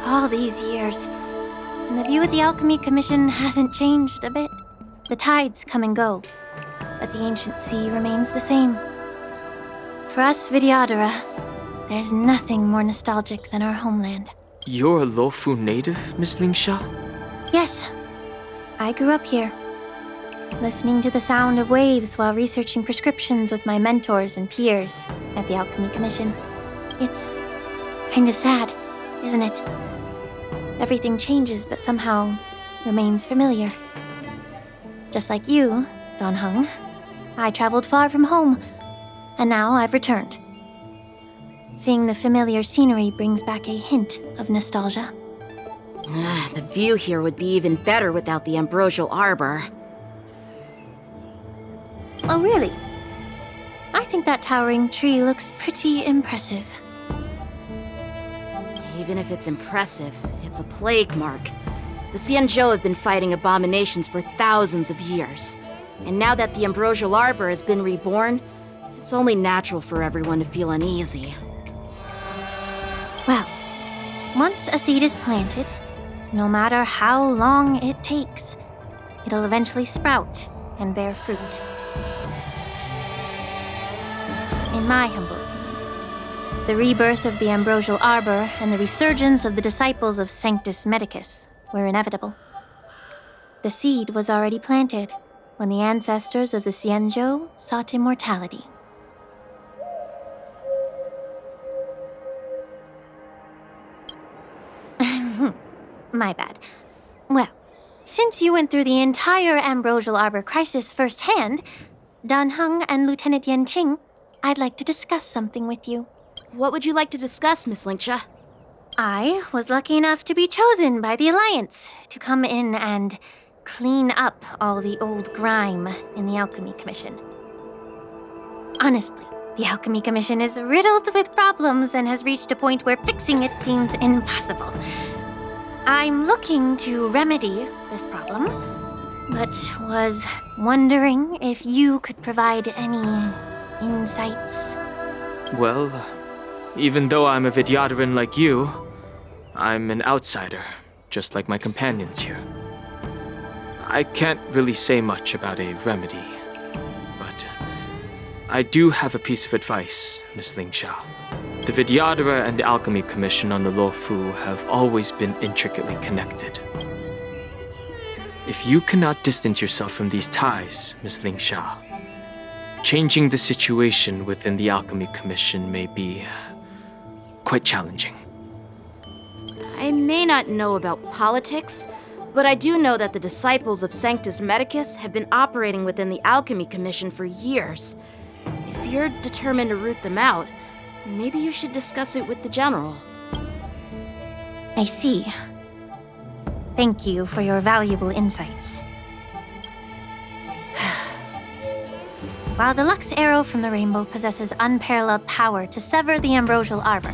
All these years, and the view of the Alchemy Commission hasn't changed a bit. The tides come and go, but the ancient sea remains the same. For us Vidyadhara, there's nothing more nostalgic than our homeland. You're a Lofu native, Miss Lingsha? Yes, I grew up here, listening to the sound of waves while researching prescriptions with my mentors and peers at the Alchemy Commission. It's kind of sad, isn't it? Everything changes but somehow remains familiar. Just like you, Don Hung, I traveled far from home, and now I've returned. Seeing the familiar scenery brings back a hint of nostalgia. The view here would be even better without the ambrosial arbor. Oh, really? I think that towering tree looks pretty impressive. Even if it's impressive, it's a plague mark. The Xianzhou have been fighting abominations for thousands of years. And now that the ambrosial arbor has been reborn, it's only natural for everyone to feel uneasy. Well, once a seed is planted, no matter how long it takes, it'll eventually sprout and bear fruit. In my humble opinion, the rebirth of the ambrosial arbor and the resurgence of the disciples of Sanctus Medicus were inevitable. The seed was already planted when the ancestors of the Xianzhou sought immortality. My bad. Well, since you went through the entire ambrosial arbor crisis firsthand, Dan Heng and Lieutenant Yanqing, I'd like to discuss something with you. What would you like to discuss, Miss Lingsha? I was lucky enough to be chosen by the Alliance to come in and clean up all the old grime in the Alchemy Commission. Honestly, the Alchemy Commission is riddled with problems and has reached a point where fixing it seems impossible. I'm looking to remedy this problem, but was wondering if you could provide any insights. Well, even though I'm a Vidyadharan like you, I'm an outsider, just like my companions here. I can't really say much about a remedy, but I do have a piece of advice, Miss Lingsha. The Vidyadhara and the Alchemy Commission on the Luofu have always been intricately connected. If you cannot distance yourself from these ties, Miss Lingsha, changing the situation within the Alchemy Commission may be quite challenging. I may not know about politics, but I do know that the disciples of Sanctus Medicus have been operating within the Alchemy Commission for years. If you're determined to root them out, maybe you should discuss it with the General. I see. Thank you for your valuable insights. While the Lux Arrow from the Rainbow possesses unparalleled power to sever the ambrosial arbor,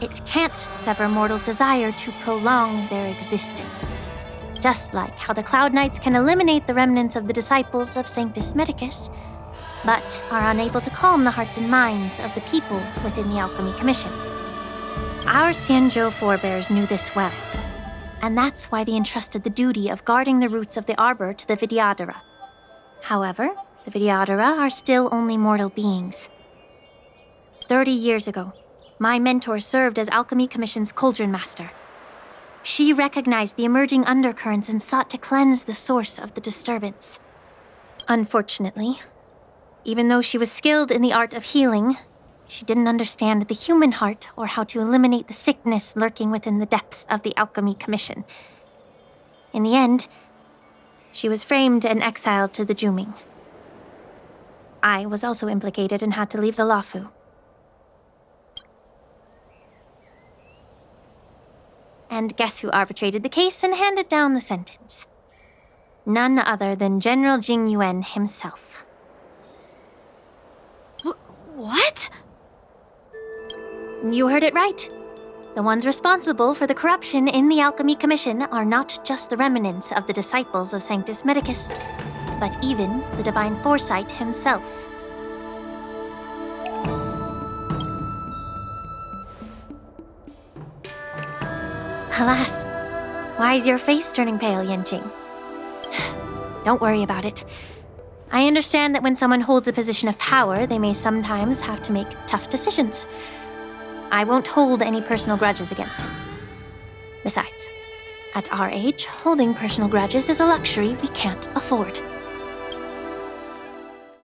it can't sever mortals' desire to prolong their existence. Just like how the Cloud Knights can eliminate the remnants of the disciples of Sanctus Medicus, but are unable to calm the hearts and minds of the people within the Alchemy Commission. Our Xianzhou forebears knew this well, and that's why they entrusted the duty of guarding the roots of the arbor to the Vidyadhara. However, the Vidyadhara are still only mortal beings. 30 years ago, my mentor served as Alchemy Commission's Cauldron Master. She recognized the emerging undercurrents and sought to cleanse the source of the disturbance. Unfortunately, even though she was skilled in the art of healing, she didn't understand the human heart or how to eliminate the sickness lurking within the depths of the Alchemy Commission. In the end, she was framed and exiled to the Juming. I was also implicated and had to leave the Luofu. And guess who arbitrated the case and handed down the sentence? None other than General Jing Yuan himself. What? You heard it right. The ones responsible for the corruption in the Alchemy Commission are not just the remnants of the disciples of Sanctus Medicus, but even the Divine Foresight himself. Alas, why is your face turning pale, Yenqing? Don't worry about it. I understand that when someone holds a position of power, they may sometimes have to make tough decisions. I won't hold any personal grudges against him. Besides, at our age, holding personal grudges is a luxury we can't afford.